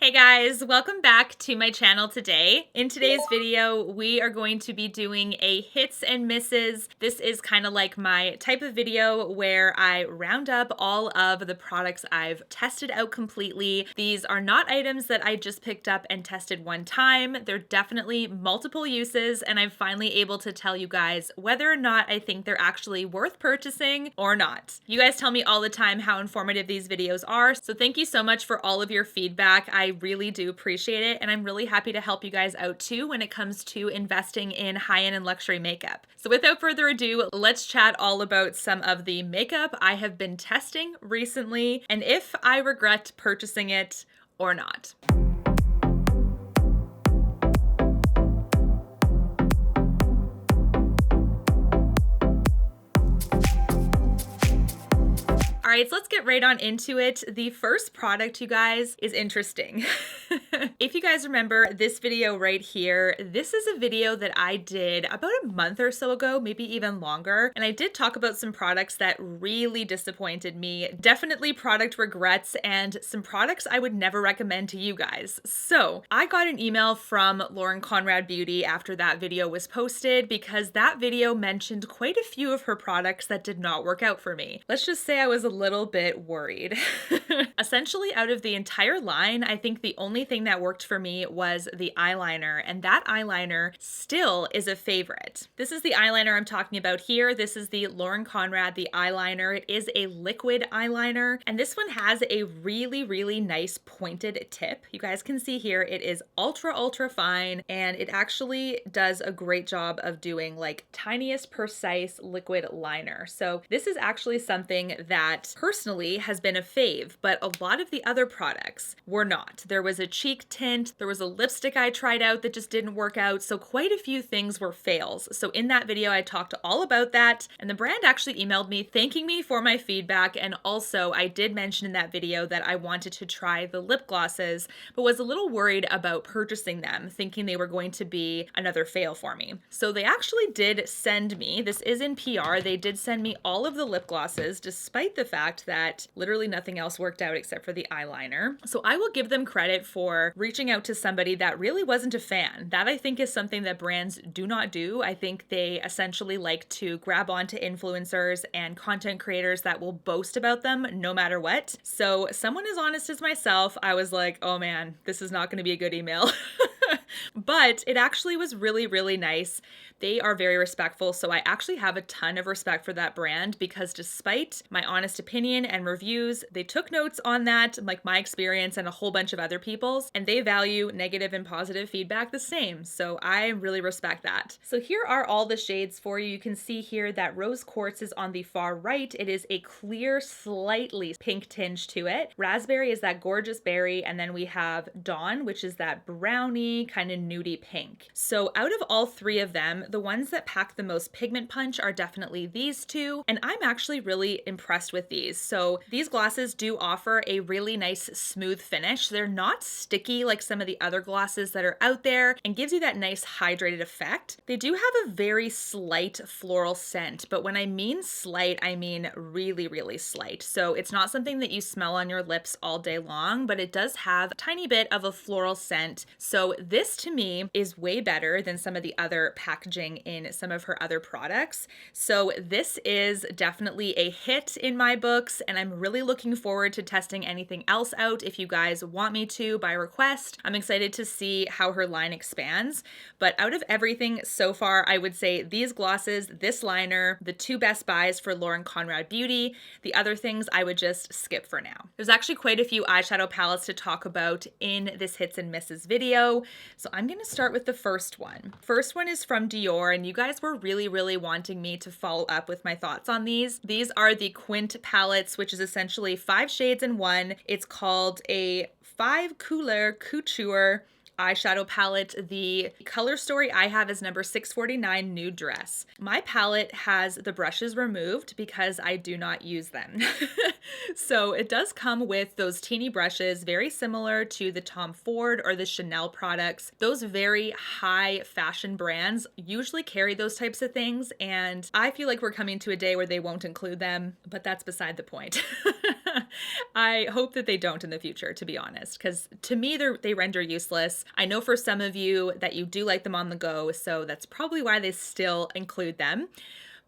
Hey guys, welcome back to my channel today. In today's video, we are going to be doing a hits and misses. This is kind of like my type of video where I round up all of the products I've tested out completely. These are not items that I just picked up and tested one time. They're definitely multiple uses, and I'm finally able to tell you guys whether or not I think they're actually worth purchasing or not. You guys tell me all the time how informative these videos are, so thank you so much for all of your feedback. I really do appreciate it, and I'm really happy to help you guys out too when it comes to investing in high-end and luxury makeup. So without further ado, let's chat all about some of the makeup I have been testing recently and if I regret purchasing it or not. All right, so let's get right on into it. The first product, you guys, is interesting. If you guys remember this video right here, this is a video that I did about a month or so ago, maybe even longer. And I did talk about some products that really disappointed me. Definitely product regrets and some products I would never recommend to you guys. So I got an email from Lauren Conrad Beauty after that video was posted because that video mentioned quite a few of her products that did not work out for me. Let's just say I was a little bit worried. Essentially, out of the entire line, I think the only thing that worked for me was the eyeliner, and that eyeliner still is a favorite. This is the eyeliner I'm talking about here. This is the Lauren Conrad, the eyeliner. It is a liquid eyeliner, and this one has a really, really nice pointed tip. You guys can see here, it is ultra fine, and it actually does a great job of doing like tiniest precise liquid liner. So this is actually something that personally has been a fave, but a lot of the other products were not. There was a cheek tint, there was a lipstick I tried out that just didn't work out, so quite a few things were fails. So in that video, I talked all about that, and the brand actually emailed me thanking me for my feedback, and also I did mention in that video that I wanted to try the lip glosses, but was a little worried about purchasing them, thinking they were going to be another fail for me. So they actually did send me, this is in PR, they did send me all of the lip glosses, despite the fact that literally nothing else worked out except for the eyeliner. So I will give them credit for reaching out to somebody that really wasn't a fan. That I think is something that brands do not do. I think they essentially like to grab onto influencers and content creators that will boast about them no matter what. So someone as honest as myself, I was like, oh man, this is not going to be a good email. But it actually was really, really nice. They are very respectful, so I actually have a ton of respect for that brand because despite my honest opinion and reviews, they took notes on that, like my experience and a whole bunch of other people's, and they value negative and positive feedback the same, so I really respect that. So here are all the shades for you. You can see here that Rose Quartz is on the far right. It is a clear, slightly pink tinge to it. Raspberry is that gorgeous berry, and then we have Dawn, which is that brownie, kind of nudie pink. So out of all three of them, the ones that pack the most pigment punch are definitely these two, and I'm actually really impressed with these. So these glosses do offer a really nice smooth finish. They're not sticky like some of the other glosses that are out there and gives you that nice hydrated effect. They do have a very slight floral scent, but when I mean slight, I mean really, really slight. So it's not something that you smell on your lips all day long, but it does have a tiny bit of a floral scent. So this to me is way better than some of the other packaging in some of her other products. So this is definitely a hit in my books, and I'm really looking forward to testing anything else out if you guys want me to by request. I'm excited to see how her line expands, but out of everything so far, I would say these glosses, this liner, the two best buys for Lauren Conrad Beauty. The other things I would just skip for now. There's actually quite a few eyeshadow palettes to talk about in this hits and misses video, so I'm going to start with the first one. First one is from Dior, and you guys were really wanting me to follow up with my thoughts on these. These are the Quint palettes, which is essentially 5 shades in one. It's called a 5 Couleurs Couture eyeshadow palette. The color story I have is number 649 Nude Dress. My palette has the brushes removed because I do not use them. So it does come with those teeny brushes, very similar to the Tom Ford or the Chanel products. Those very high fashion brands usually carry those types of things, and I feel like we're coming to a day where they won't include them, but that's beside the point. I hope that they don't in the future, to be honest, because to me, they render useless. I know for some of you that you do like them on the go, so that's probably why they still include them.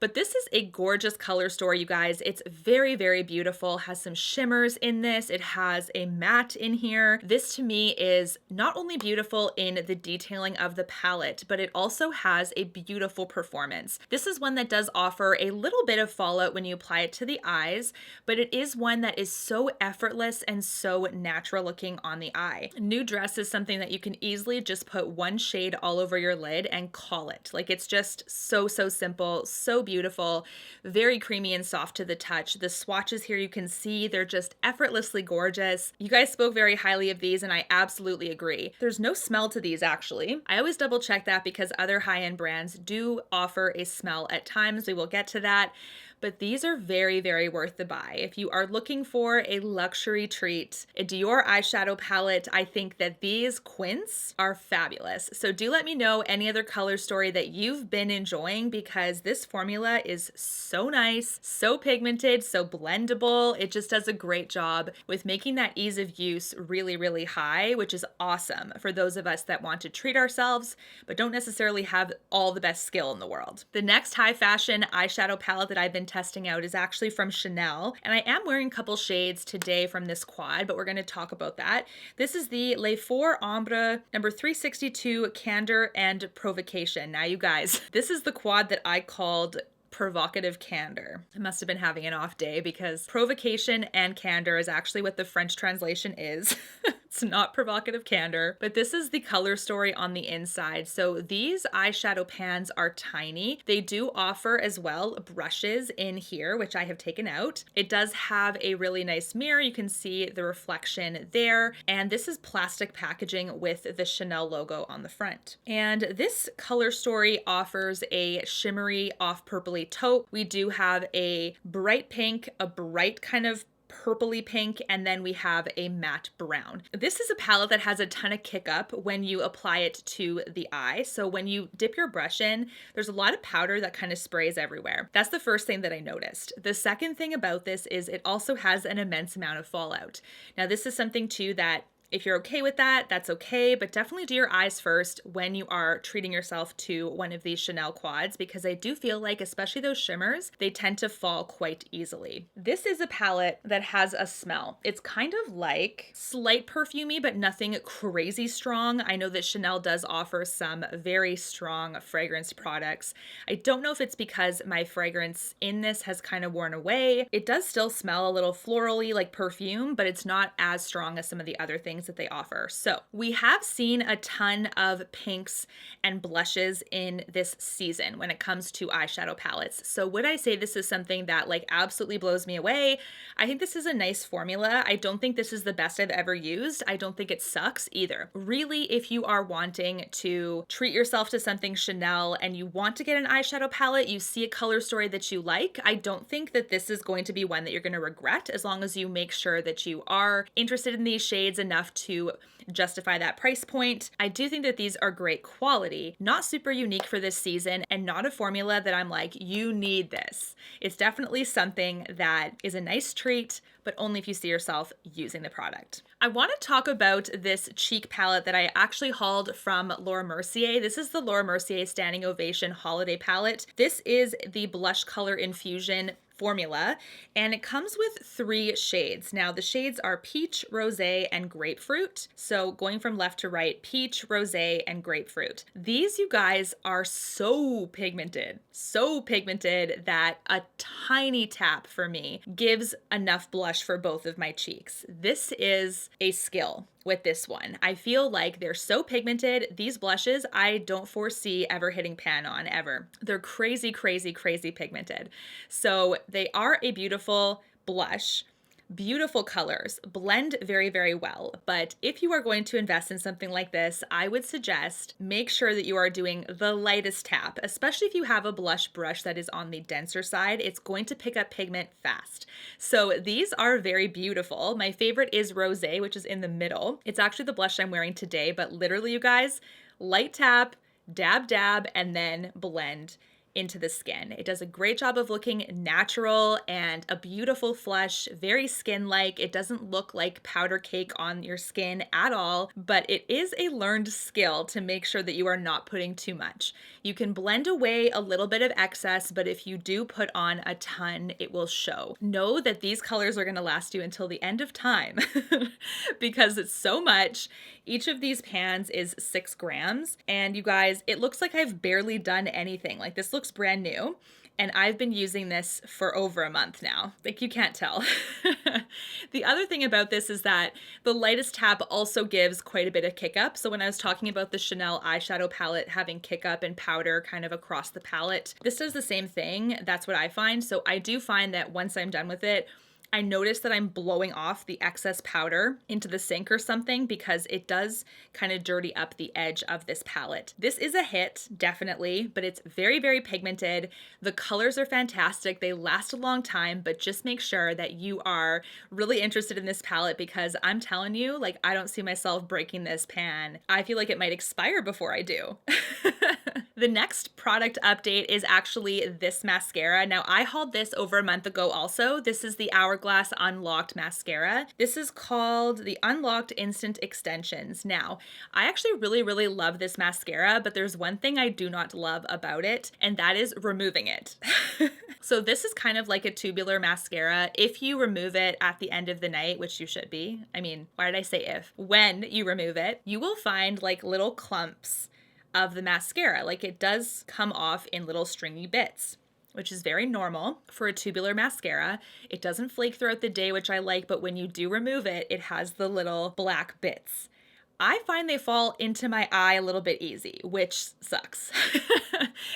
But this is a gorgeous color story, you guys. It's very, very beautiful. Has some shimmers in this. It has a matte in here. This to me is not only beautiful in the detailing of the palette, but it also has a beautiful performance. This is one that does offer a little bit of fallout when you apply it to the eyes, but it is one that is so effortless and so natural looking on the eye. Nude Dress is something that you can easily just put one shade all over your lid and call it. Like, it's just so simple, so beautiful, very creamy and soft to the touch. The swatches here you can see, they're just effortlessly gorgeous. You guys spoke very highly of these and I absolutely agree. There's no smell to these actually. I always double check that because other high-end brands do offer a smell at times. We will get to that. But these are very, very worth the buy. If you are looking for a luxury treat, a Dior eyeshadow palette, I think that these Quints are fabulous. So do let me know any other color story that you've been enjoying, because this formula is so nice, so pigmented, so blendable. It just does a great job with making that ease of use really, really high, which is awesome for those of us that want to treat ourselves, but don't necessarily have all the best skill in the world. The next high fashion eyeshadow palette that I've been testing out is actually from Chanel, and I am wearing a couple shades today from this quad, but we're going to talk about that. This is the Les Four Ombres number 362 Candeur and Provocation. Now you guys, this is the quad that I called provocative candor. I must have been having an off day because provocation and candor is actually what the French translation is. It's not provocative candor, but this is the color story on the inside. So these eyeshadow pans are tiny. They do offer as well brushes in here, which I have taken out. It does have a really nice mirror. You can see the reflection there. And this is plastic packaging with the Chanel logo on the front. And this color story offers a shimmery off purpley taupe. We do have a bright pink, a bright kind of purpley pink, and then we have a matte brown. This is a palette that has a ton of kick up when you apply it to the eye. So when you dip your brush in, there's a lot of powder that kind of sprays everywhere. That's the first thing that I noticed. The second thing about this is it also has an immense amount of fallout. Now this is something too that if you're okay with that, that's okay, but definitely do your eyes first when you are treating yourself to one of these Chanel quads, because I do feel like, especially those shimmers, they tend to fall quite easily. This is a palette that has a smell. It's kind of like slight perfumey, but nothing crazy strong. I know that Chanel does offer some very strong fragrance products. I don't know if it's because my fragrance in this has kind of worn away. It does still smell a little florally like perfume, but it's not as strong as some of the other things that they offer. So we have seen a ton of pinks and blushes in this season when it comes to eyeshadow palettes. So would I say this is something that like absolutely blows me away? I think this is a nice formula. I don't think this is the best I've ever used. I don't think it sucks either. Really, if you are wanting to treat yourself to something Chanel and you want to get an eyeshadow palette, you see a color story that you like, I don't think that this is going to be one that you're going to regret, as long as you make sure that you are interested in these shades enough to justify that price point. I do think that these are great quality, not super unique for this season, and not a formula that I'm like, you need this. It's definitely something that is a nice treat, but only if you see yourself using the product. I want to talk about this cheek palette that I actually hauled from Laura Mercier. This is the Laura Mercier Standing Ovation Holiday Palette. This is the blush color infusion formula, and it comes with 3 shades. Now the shades are peach, rosé, and grapefruit. So going from left to right, peach, rosé, and grapefruit. These, you guys, are so pigmented that a tiny tap for me gives enough blush for both of my cheeks. This is a skill with this one. I feel like they're so pigmented. These blushes, I don't foresee ever hitting pan on ever. They're crazy pigmented. So they are a beautiful blush. Beautiful colors, blend very well. But if you are going to invest in something like this, I would suggest make sure that you are doing the lightest tap, especially if you have a blush brush that is on the denser side. It's going to pick up pigment fast. So these are very beautiful. My favorite is Rosé, which is in the middle. It's actually the blush I'm wearing today, but literally, you guys, light tap, dab, and then blend. into the skin. It does a great job of looking natural and a beautiful flush, very skin-like. It doesn't look like powder cake on your skin at all, but it is a learned skill to make sure that you are not putting too much. You can blend away a little bit of excess, but if you do put on a ton, it will show. Know that these colors are gonna last you until the end of time because it's so much. Each of these pans is 6 grams, and you guys, it looks like I've barely done anything. Like, this looks brand new, and I've been using this for over a month now. Like, you can't tell. The other thing about this is that the lightest tap also gives quite a bit of kick up. So when I was talking about the Chanel eyeshadow palette having kick up and powder kind of across the palette, this does the same thing. That's what I find. So I do find that once I'm done with it, I notice that I'm blowing off the excess powder into the sink or something because it does kind of dirty up the edge of this palette. This is a hit, definitely, but it's very, very pigmented. The colors are fantastic. They last a long time, but just make sure that you are really interested in this palette because I'm telling you, like, I don't see myself breaking this pan. I feel like it might expire before I do. The next product update is actually this mascara. Now, I hauled this over a month ago also. This is the Hourglass Unlocked Mascara. This is called the Unlocked Instant Extensions. Now, I actually really, really love this mascara, but there's one thing I do not love about it, and that is removing it. So this is kind of like a tubular mascara. If you remove it at the end of the night, which you should be, I mean, why did I say if? When you remove it, you will find like little clumps of the mascara. Like, it does come off in little stringy bits, which is very normal for a tubular mascara. It doesn't flake throughout the day, which I like, but when you do remove it, it has the little black bits. I find they fall into my eye a little bit easy, which sucks.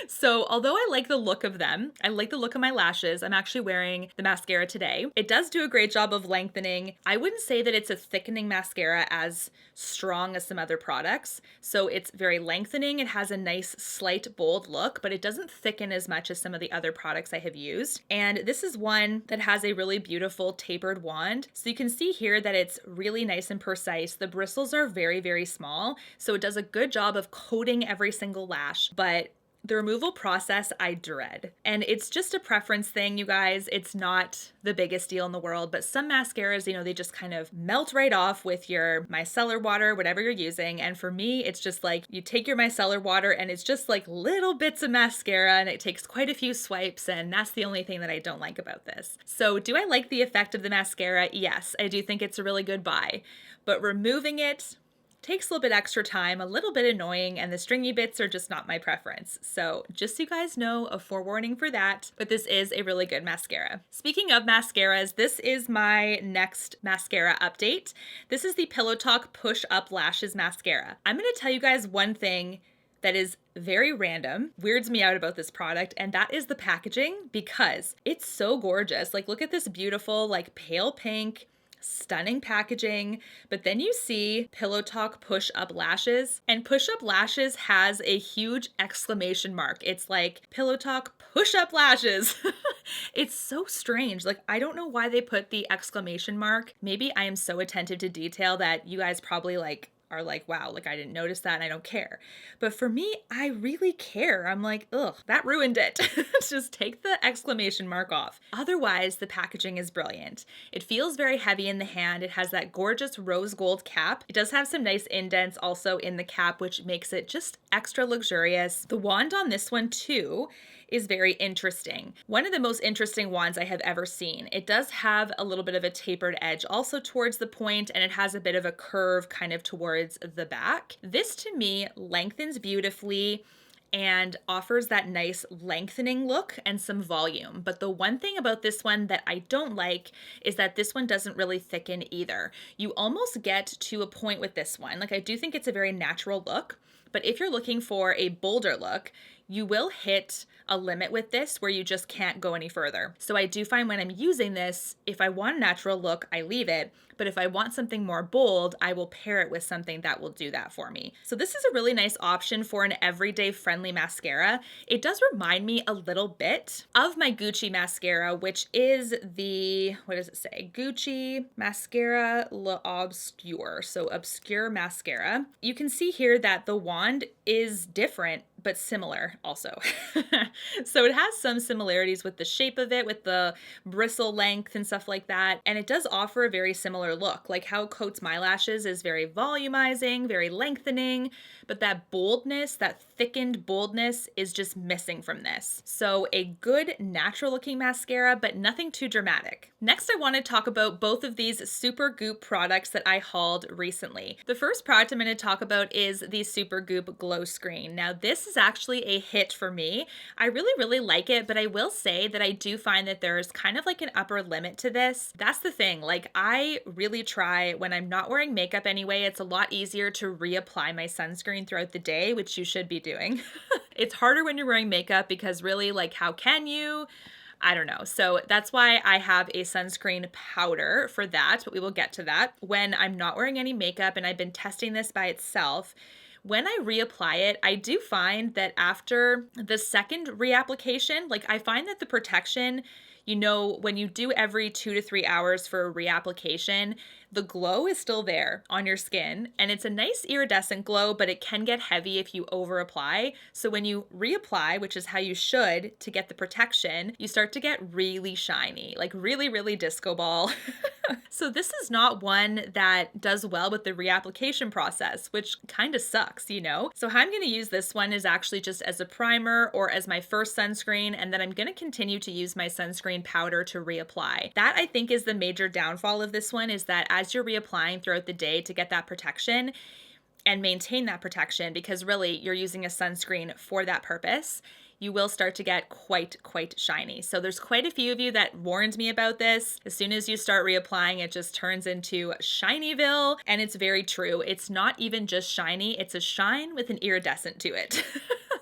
So although I like the look of them, I like the look of my lashes, I'm actually wearing the mascara today. It does do a great job of lengthening. I wouldn't say that it's a thickening mascara as strong as some other products. So it's very lengthening. It has a nice, slight, bold look, but it doesn't thicken as much as some of the other products I have used. And this is one that has a really beautiful tapered wand. So you can see here that it's really nice and precise. The bristles are very, very small. So it does a good job of coating every single lash, but the removal process I dread. And it's just a preference thing, you guys. It's not the biggest deal in the world, but some mascaras, you know, they just kind of melt right off with your micellar water, whatever you're using. And for me, it's just like you take your micellar water and it's just like little bits of mascara and it takes quite a few swipes. And that's the only thing that I don't like about this. So do I like the effect of the mascara? Yes, I do think it's a really good buy, but removing it takes a little bit extra time, a little bit annoying, and the stringy bits are just not my preference. So just so you guys know, a forewarning for that, but this is a really good mascara. Speaking of mascaras, this is my next mascara update. This is the Pillow Talk Push Up Lashes Mascara. I'm gonna tell you guys one thing that is very random, weirds me out about this product, and that is the packaging because it's so gorgeous. Like, look at this beautiful, like, pale pink, stunning packaging, but then you see Pillow Talk Push Up Lashes, and Push Up Lashes has a huge exclamation mark. It's like Pillow Talk Push Up Lashes. It's so strange. Like, I don't know why they put the exclamation mark. Maybe I am so attentive to detail that you guys probably like are like, wow, like I didn't notice that and I don't care. But for me, I really care. I'm like, ugh, that ruined it. Just take the exclamation mark off. Otherwise, the packaging is brilliant. It feels very heavy in the hand. It has that gorgeous rose gold cap. It does have some nice indents also in the cap, which makes it just extra luxurious. The wand on this one too is very interesting. One of the most interesting wands I have ever seen. It does have a little bit of a tapered edge also towards the point, and it has a bit of a curve kind of towards the back. This to me lengthens beautifully and offers that nice lengthening look and some volume. But the one thing about this one that I don't like is that this one doesn't really thicken either. You almost get to a point with this one. Like, I do think it's a very natural look, but if you're looking for a bolder look, you will hit a limit with this where you just can't go any further. So I do find when I'm using this, if I want a natural look, I leave it. But if I want something more bold, I will pair it with something that will do that for me. So this is a really nice option for an everyday friendly mascara. It does remind me a little bit of my Gucci mascara, which is the, what does it say? Gucci Mascara L'Obscure. So obscure mascara. You can see here that the wand is different but similar also. So it has some similarities with the shape of it, with the bristle length and stuff like that. And it does offer a very similar look. Like how it coats my lashes is very volumizing, very lengthening, but that boldness, that thickened boldness is just missing from this. So a good natural looking mascara, but nothing too dramatic. Next, I want to talk about both of these Supergoop products that I hauled recently. The first product I'm going to talk about is the Supergoop Glow Screen. Now, this is actually a hit for me. I really like it, but I will say that I do find that there's kind of like an upper limit to this. That's the thing. Like, I really try when I'm not wearing makeup anyway, it's a lot easier to reapply my sunscreen throughout the day, which you should be doing. It's harder when you're wearing makeup because really, like, how can you? I don't know. So that's why I have a sunscreen powder for that, but we will get to that. When I'm not wearing any makeup and I've been testing this by itself, when I reapply it, I do find that after the second reapplication, like I find that the protection, you know, when you do every 2 to 3 hours for a reapplication, the glow is still there on your skin and it's a nice iridescent glow, but it can get heavy if you over apply. So when you reapply, which is how you should to get the protection, you start to get really shiny, like really disco ball. So this is not one that does well with the reapplication process, which kind of sucks, you know? So how I'm going to use this one is actually just as a primer or as my first sunscreen, and then I'm going to continue to use my sunscreen powder to reapply. That I think is the major downfall of this one, is that as you're reapplying throughout the day to get that protection and maintain that protection, because really you're using a sunscreen for that purpose, you will start to get quite shiny. So there's quite a few of you that warned me about this. As soon as you start reapplying, it just turns into Shinyville, and it's very true. It's not even just shiny, it's a shine with an iridescent to it.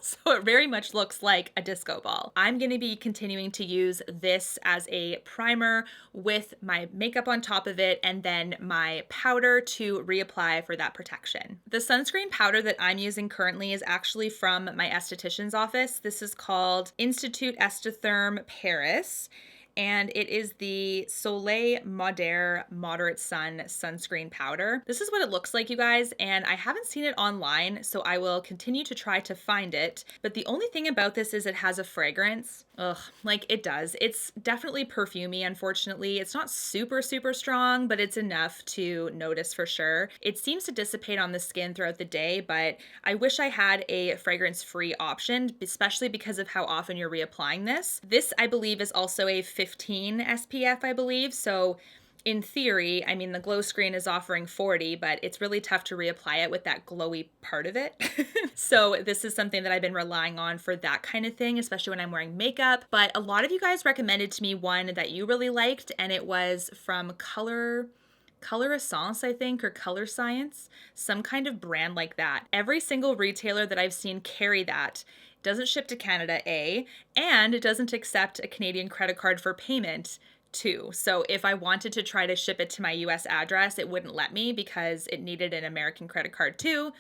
So it very much looks like a disco ball. I'm going to be continuing to use this as a primer with my makeup on top of it and then my powder to reapply for that protection. The sunscreen powder that I'm using currently is actually from my esthetician's office. This is called Institut Esthederm Paris, and it is the Soleil Moderne Moderate Sun Sunscreen Powder. This is what it looks like, you guys, and I haven't seen it online, so I will continue to try to find it. But the only thing about this is it has a fragrance. Ugh, like it does. It's definitely perfumey, unfortunately. It's not super strong, but it's enough to notice for sure. It seems to dissipate on the skin throughout the day, but I wish I had a fragrance-free option, especially because of how often you're reapplying this. This, I believe, is also a 15 SPF, I believe. So in theory, I mean, the glow screen is offering 40, but it's really tough to reapply it with that glowy part of it. So this is something that I've been relying on for that kind of thing, especially when I'm wearing makeup. But a lot of you guys recommended to me one that you really liked, and it was from Color Essence, I think, or Color Science, some kind of brand like that. Every single retailer that I've seen carry that doesn't ship to Canada, A, and it doesn't accept a Canadian credit card for payment, too. So if I wanted to try to ship it to my US address, it wouldn't let me because it needed an American credit card, too.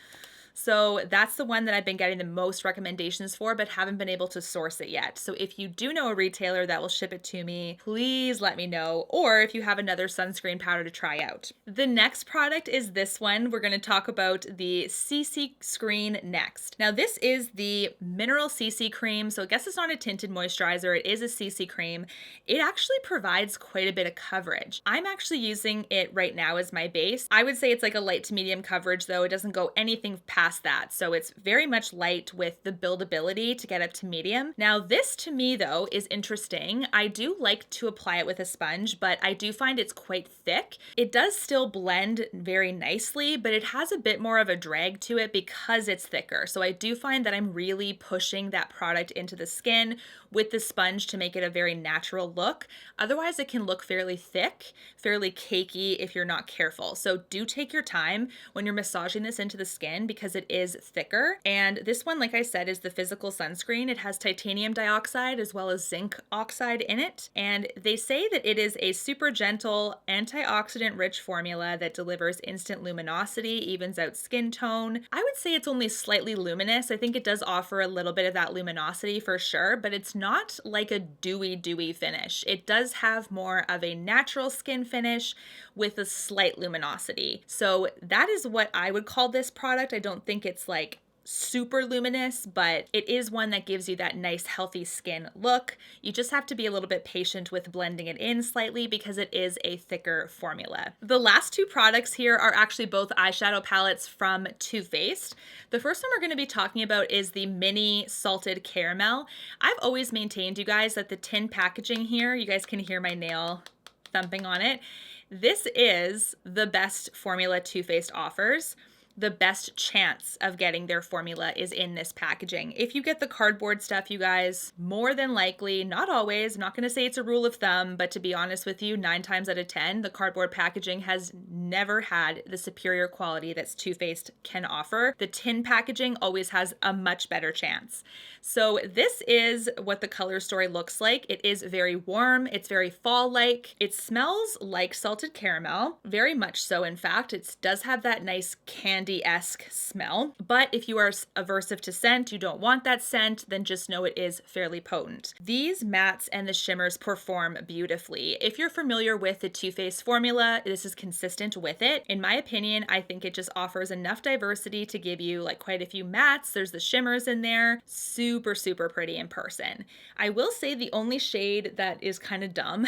So that's the one that I've been getting the most recommendations for, but haven't been able to source it yet. So if you do know a retailer that will ship it to me, please let me know. Or if you have another sunscreen powder to try out. The next product is this one. We're going to talk about the CC Screen next. Now this is the Mineral CC Cream. So I guess it's not a tinted moisturizer. It is a CC cream. It actually provides quite a bit of coverage. I'm actually using it right now as my base. I would say it's like a light to medium coverage, though. It doesn't go anything past that. So it's very much light with the buildability to get up to medium. Now this to me though is interesting. I do like to apply it with a sponge, but I do find it's quite thick. It does still blend very nicely, but it has a bit more of a drag to it because it's thicker. So I do find that I'm really pushing that product into the skin with the sponge to make it a very natural look. Otherwise it can look fairly thick, fairly cakey if you're not careful. So do take your time when you're massaging this into the skin because it is thicker. And this one, like I said, is the physical sunscreen. It has titanium dioxide as well as zinc oxide in it. And they say that it is a super gentle, antioxidant rich formula that delivers instant luminosity, evens out skin tone. I would say it's only slightly luminous. I think it does offer a little bit of that luminosity for sure, but it's not like a dewy finish. It does have more of a natural skin finish with a slight luminosity. So that is what I would call this product. I don't think it's like super luminous, but it is one that gives you that nice healthy skin look. You just have to be a little bit patient with blending it in slightly because it is a thicker formula. The last two products here are actually both eyeshadow palettes from Too Faced. The first one we're going to be talking about is the Mini Salted Caramel. I've always maintained, you guys, that the tin packaging here, you guys can hear my nail thumping on it. This is the best formula Too Faced offers. The best chance of getting their formula is in this packaging. If you get the cardboard stuff, you guys, more than likely, not always, I'm not going to say it's a rule of thumb, but to be honest with you, 9 times out of 10, the cardboard packaging has never had the superior quality that Too Faced can offer. The tin packaging always has a much better chance. So this is what the color story looks like. It is very warm. It's very fall-like. It smells like salted caramel, very much so. In fact, it does have that nice candy-esque smell. But if you are aversive to scent, you don't want that scent, then just know it is fairly potent. These mattes and the shimmers perform beautifully. If you're familiar with the Too Faced formula, this is consistent with it. In my opinion, I think it just offers enough diversity to give you like quite a few mattes. There's the shimmers in there. Super, super pretty in person. I will say the only shade that is kind of dumb,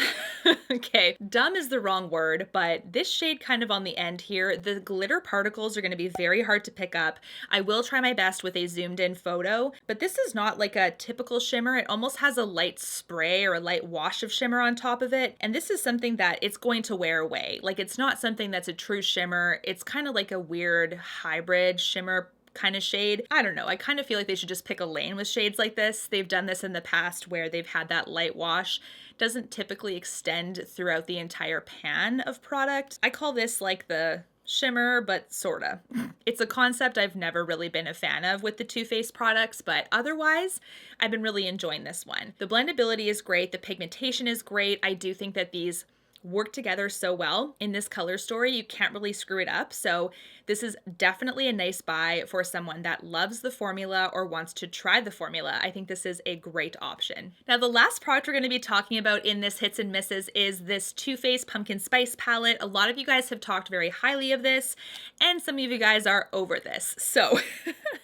okay, dumb is the wrong word, but this shade kind of on the end here, the glitter particles are going to be very hard to pick up. I will try my best with a zoomed in photo, but this is not like a typical shimmer. It almost has a light spray or a light wash of shimmer on top of it. And this is something that it's going to wear away. Like it's not something that's a true shimmer. It's kind of like a weird hybrid shimmer kind of shade. I don't know. I kind of feel like they should just pick a lane with shades like this. They've done this in the past where they've had that light wash. Doesn't typically extend throughout the entire pan of product. I call this like the shimmer, but sorta. It's a concept I've never really been a fan of with the Too Faced products, but otherwise, I've been really enjoying this one. The blendability is great. The pigmentation is great. I do think that these work together so well in this color story. You can't really screw it up. So this is definitely a nice buy for someone that loves the formula or wants to try the formula. I think this is a great option. Now, the last product we're going to be talking about in this hits and misses is this Too Faced Pumpkin Spice palette. A lot of you guys have talked very highly of this, and some of you guys are over this. So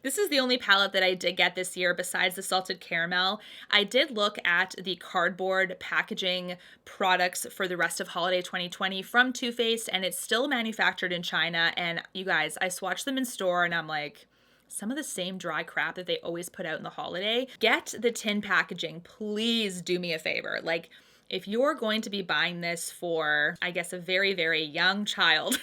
this is the only palette that I did get this year besides the salted caramel. I did look at the cardboard packaging products for the rest of holiday 2020 from Too Faced, and it's still manufactured in China. And you guys, I swatched them in store and I'm like, some of the same dry crap that they always put out in the holiday. Get the tin packaging. Please do me a favor. Like, if you're going to be buying this for, I guess, a very, very young child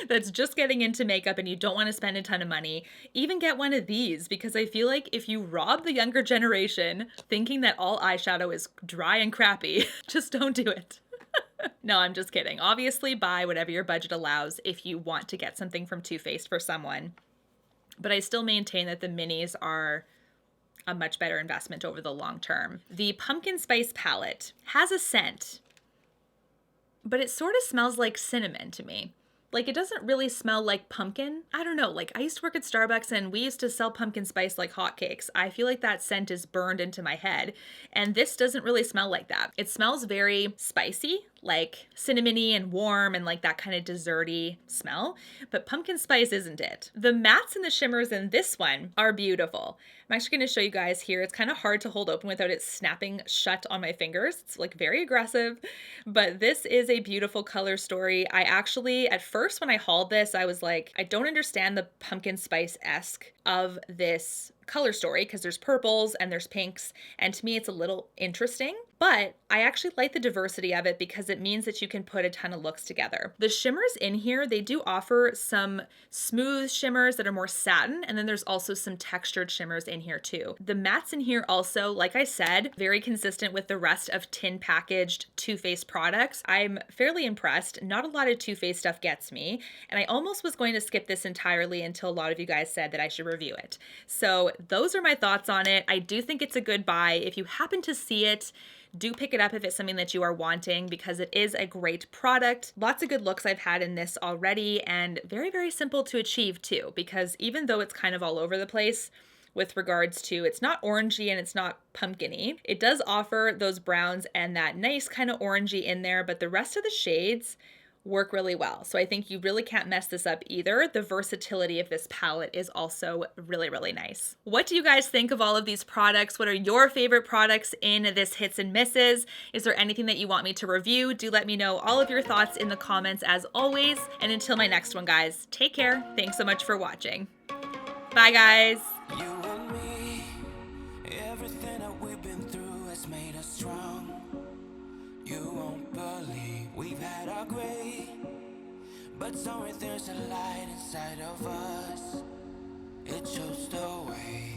that's just getting into makeup and you don't want to spend a ton of money, even get one of these, because I feel like if you rob the younger generation thinking that all eyeshadow is dry and crappy, just don't do it. No, I'm just kidding. Obviously, buy whatever your budget allows if you want to get something from Too Faced for someone. But I still maintain that the minis are a much better investment over the long term. The Pumpkin Spice palette has a scent, but it sort of smells like cinnamon to me. Like, it doesn't really smell like pumpkin. I don't know, like I used to work at Starbucks and we used to sell pumpkin spice like hotcakes. I feel like that scent is burned into my head, and this doesn't really smell like that. It smells very spicy, like cinnamony and warm and like that kind of desserty smell, but pumpkin spice isn't it. The mattes and the shimmers in this one are beautiful. I'm actually going to show you guys here. It's kind of hard to hold open without it snapping shut on my fingers. It's like very aggressive, but this is a beautiful color story. I actually, at first when I hauled this, I was like, I don't understand the pumpkin spice-esque of this color story because there's purples and there's pinks, and to me it's a little interesting, but I actually like the diversity of it because it means that you can put a ton of looks together. The shimmers in here, they do offer some smooth shimmers that are more satin, and then there's also some textured shimmers in here too. The mattes in here also, like I said, very consistent with the rest of tin packaged Too Faced products. I'm fairly impressed. Not a lot of Too Faced stuff gets me, and I almost was going to skip this entirely until a lot of you guys said that I should review it. So those are my thoughts on it. I do think it's a good buy. If you happen to see it, do pick it up if it's something that you are wanting because it is a great product. Lots of good looks I've had in this already, and very, very simple to achieve too, because even though it's kind of all over the place with regards to it's not orangey and it's not pumpkin-y, it does offer those browns and that nice kind of orangey in there, but the rest of the shades work really well. So I think you really can't mess this up either. The versatility of this palette is also really, really nice. What do you guys think of all of these products? What are your favorite products in this hits and misses? Is there anything that you want me to review? Do let me know all of your thoughts in the comments as always. And until my next one, guys, take care. Thanks so much for watching. Bye, guys. You and me, everything that we've been through has made us strong. You won't believe we've had our gray, but somewhere there's a light inside of us. It shows the way.